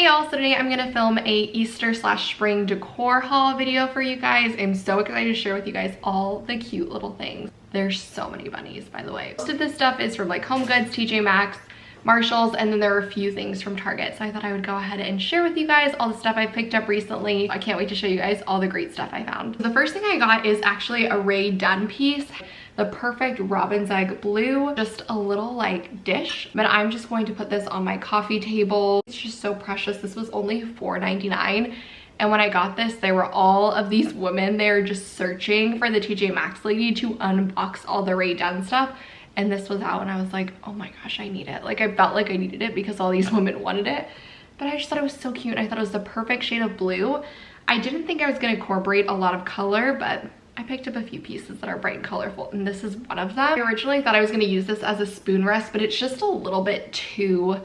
y'all, so today I'm gonna film a Easter/spring decor haul video for you guys. I'm so excited to share with you guys all the cute little things. There's so many bunnies, by the way. Most of this stuff is from like HOMEGOODS, TJ Maxx, Marshalls, and then there are a few things from Target. So I thought I would go ahead and share with you guys all the stuff I picked up recently. I can't wait to show you guys all the great stuff I found. The first thing I got is actually a Rae Dunn piece. The perfect robin's egg blue, just a little like dish, but I'm just going to put this on my coffee table. It's just so precious. This was only $4.99, and when I got this, there were all of these women there just searching for the TJ Maxx lady to unbox all the Rae Dunn stuff, and this was out and I was like, oh my gosh, I need it. Like I felt like I needed it because all these women wanted it, but I just thought it was so cute. I thought it was the perfect shade of blue. I didn't think I was going to incorporate a lot of color, but I picked up a few pieces that are bright and colorful, and this is one of them. I originally thought I was going to use this as a spoon rest, but it's just a little bit too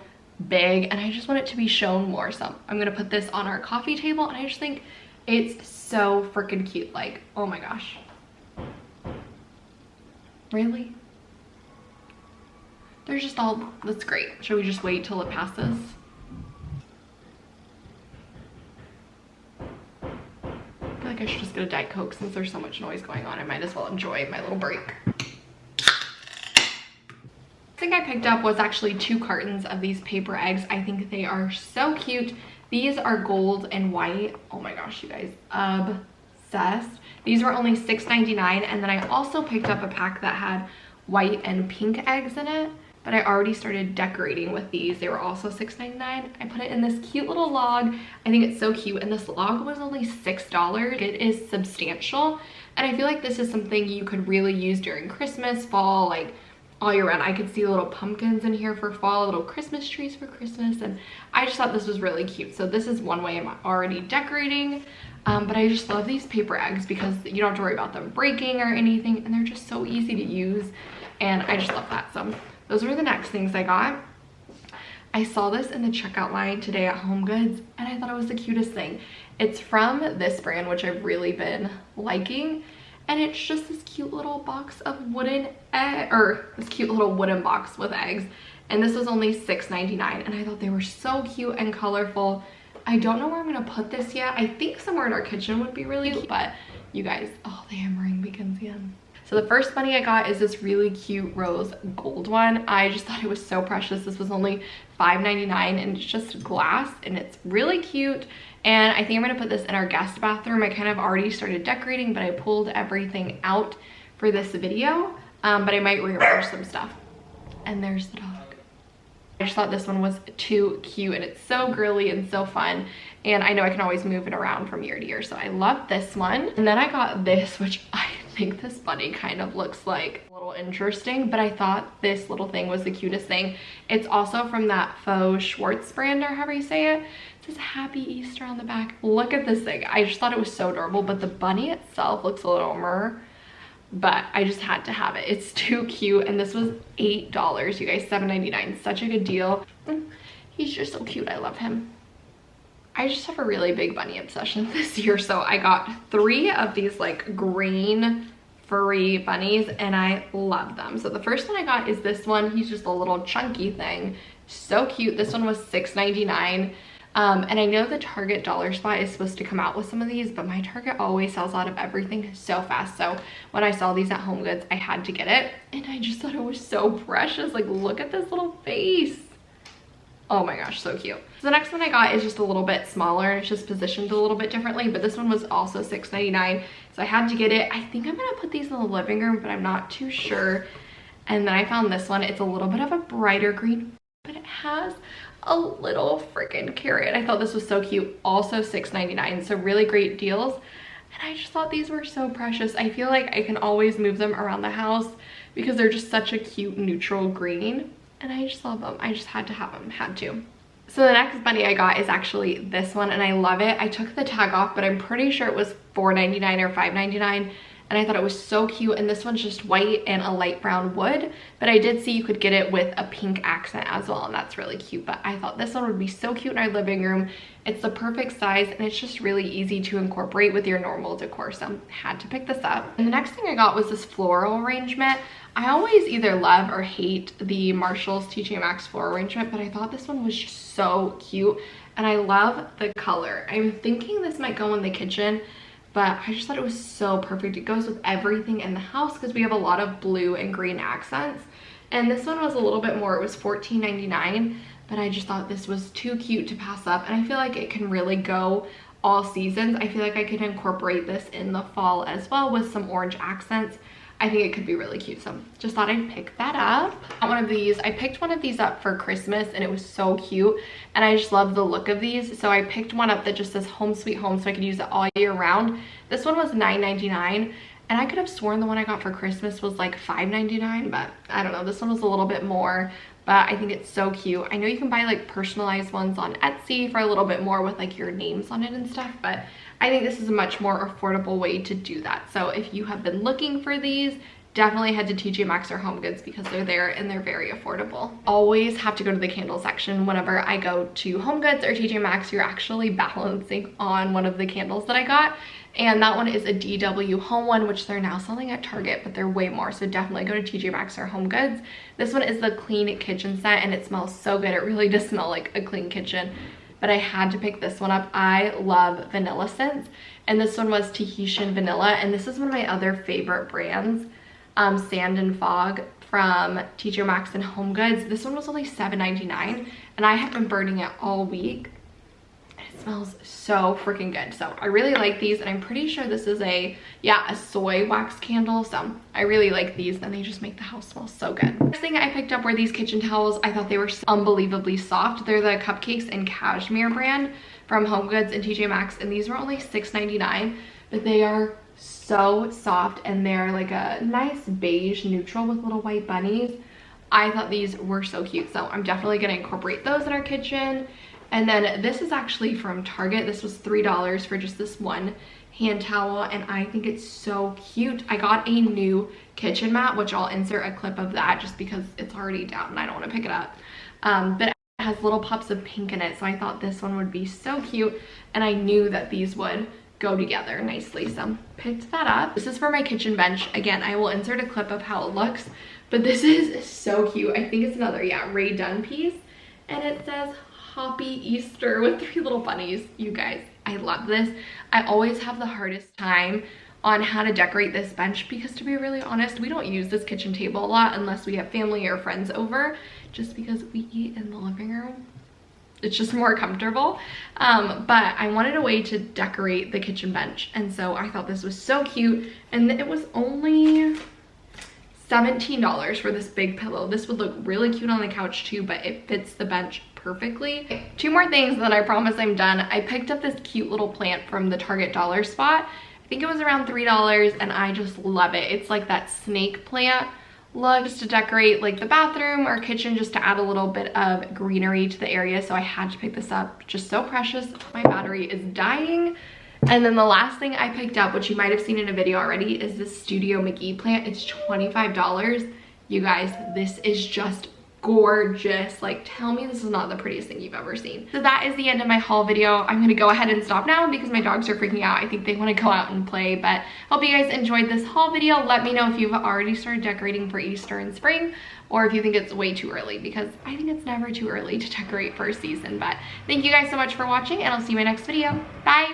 big and I just want it to be shown more. So I'm going to put this on our coffee table, and I just think it's so freaking cute. Like, oh my gosh. Really? There's just all, that's great. Should we just wait till it passes? I should just get a Diet Coke since there's so much noise going on. I might as well enjoy my little break. The thing I picked up was actually 2 cartons of these paper eggs. I think they are so cute. These are gold and white. Oh my gosh, you guys, obsessed. These were only $6.99, and then I also picked up a pack that had white and pink eggs in it, but I already started decorating with these. They were also $6.99. I put it in this cute little log. I think it's so cute, and this log was only $6. It is substantial, and I feel like this is something you could really use during Christmas, fall, like all year round. I could see little pumpkins in here for fall, little Christmas trees for Christmas, and I just thought this was really cute. So this is one way I'm already decorating, but I just love these paper eggs because you don't have to worry about them breaking or anything, and they're just so easy to use, and I just love that. So those were the next things I got. I saw this in the checkout line today at HOMEGOODS, and I thought it was the cutest thing. It's from this brand, which I've really been liking, and it's just this cute little box of this cute little wooden box with eggs, and this was only $6.99, and I thought they were so cute and colorful. I don't know where I'm gonna put this yet. I think somewhere in our kitchen would be really cute, but you guys, oh, the hammering begins again. So the first bunny I got is this really cute rose gold one. I just thought it was so precious. This was only $5.99, and it's just glass, and it's really cute. And I think I'm gonna put this in our guest bathroom. I kind of already started decorating, but I pulled everything out for this video, but I might rearrange some stuff. And there's the dog. I just thought this one was too cute, and it's so girly and so fun, and I know I can always move it around from year to year, so I love this one. And then I got this, which I think this bunny kind of looks like a little interesting, but I thought this little thing was the cutest thing. It's also from that faux Schwartz brand, or however you say it. It says Happy Easter on the back. Look at this thing. I just thought it was so adorable, but the bunny itself looks a little mer, but I just had to have it. It's too cute, and this was $8, you guys, $7.99. Such a good deal. He's just so cute. I love him. I just have a really big bunny obsession this year, so I got 3 of these like green furry bunnies, and I love them. So the first one I got is this one. He's just a little chunky thing. So cute. This one was $6.99. And I know the Target dollar spot is supposed to come out with some of these, but my Target always sells out of everything so fast. So when I saw these at HOMEGOODS, I had to get it, and I just thought it was so precious. Like, look at this little face. Oh my gosh, so cute. So the next one I got is just a little bit smaller. It's just positioned a little bit differently, but this one was also $6.99, so I had to get it. I think I'm gonna put these in the living room, but I'm not too sure. And then I found this one. It's a little bit of a brighter green, but it has a little freaking carrot. I thought this was so cute. Also $6.99, so really great deals. And I just thought these were so precious. I feel like I can always move them around the house because they're just such a cute neutral green. And I just love them. I just had to have them, had to. So the next bunny I got is actually this one, and I love it. I took the tag off, but I'm pretty sure it was $4.99 or $5.99. and I thought it was so cute. And this one's just white and a light brown wood, but I did see you could get it with a pink accent as well, and that's really cute. But I thought this one would be so cute in our living room. It's the perfect size, and it's just really easy to incorporate with your normal decor, so I had to pick this up. And the next thing I got was this floral arrangement. I always either love or hate the Marshall's TJ Maxx floral arrangement, but I thought this one was just so cute, and I love the color. I'm thinking this might go in the kitchen, but I just thought it was so perfect. It goes with everything in the house because we have a lot of blue and green accents. And this one was a little bit more, it was $14.99, but I just thought this was too cute to pass up. And I feel like it can really go all seasons. I feel like I could incorporate this in the fall as well with some orange accents. I think it could be really cute, so just thought I'd pick that up. One of these, I picked one of these up for Christmas, and it was so cute, and I just love the look of these, so I picked one up that just says Home Sweet Home, so I could use it all year round. This one was $9.99, and I could have sworn the one I got for Christmas was like $5.99, but I don't know, this one was a little bit more, but I think it's so cute. I know you can buy like personalized ones on Etsy for a little bit more with like your names on it and stuff, but I think this is a much more affordable way to do that. So if you have been looking for these, definitely head to TJ Maxx or HomeGoods because they're there and they're very affordable. Always have to go to the candle section whenever I go to HomeGoods or TJ Maxx. You're actually balancing on one of the candles that I got, and that one is a DW Home one, which they're now selling at Target, but they're way more, so definitely go to TJ Maxx or HomeGoods. This one is the Clean Kitchen Set, and it smells so good. It really does smell like a clean kitchen, but I had to pick this one up. I love vanilla scents, and this one was Tahitian Vanilla, and this is one of my other favorite brands, Sand and Fog from TJ Maxx and HomeGoods. This one was only $7.99, and I have been burning it all week. It smells so freaking good, so I really like these, and I'm pretty sure this is a soy wax candle, so I really like these, and they just make the house smell so good. Next thing I picked up were these kitchen towels. I thought they were unbelievably soft. They're the Cupcakes and Cashmere brand from HomeGoods and TJ Maxx, and these were only $6.99, but they are so soft, and they're like a nice beige neutral with little white bunnies. I thought these were so cute, so I'm definitely going to incorporate those in our kitchen. And then this is actually from Target. This was $3 for just this one hand towel, and I think it's so cute. I got a new kitchen mat, which I'll insert a clip of that just because it's already down and I don't want to pick it up. But it has little pops of pink in it, so I thought this one would be so cute, and I knew that these would go together nicely, so picked that up. This is for my kitchen bench. Again, I will insert a clip of how it looks, but this is so cute. I think it's another Ray Dunn piece, and it says Happy Easter with 3 little bunnies. You guys, I love this. I always have the hardest time on how to decorate this bench because, to be really honest, we don't use this kitchen table a lot unless we have family or friends over, just because we eat in the living room. It's just more comfortable, but I wanted a way to decorate the kitchen bench, and so I thought this was so cute, and it was only $17 for this big pillow. This would look really cute on the couch too, but it fits the bench perfectly. Okay, 2 more things, then I promise I'm done. I picked up this cute little plant from the Target dollar spot. I think it was around $3, and I just love it. It's like that snake plant look, just to decorate like the bathroom or kitchen, just to add a little bit of greenery to the area, so I had to pick this up. Just so precious. My battery is dying. And then the last thing I picked up, which you might have seen in a video already, is this Studio McGee plant. It's $25. You guys, this is just gorgeous. Like, tell me this is not the prettiest thing you've ever seen. So that is the end of my haul video. I'm gonna go ahead and stop now because my dogs are freaking out. I think they want to go out and play, but hope you guys enjoyed this haul video. Let me know if you've already started decorating for Easter and spring, or if you think it's way too early, because I think it's never too early to decorate for a season. But thank you guys so much for watching, and I'll see you in my next video. Bye.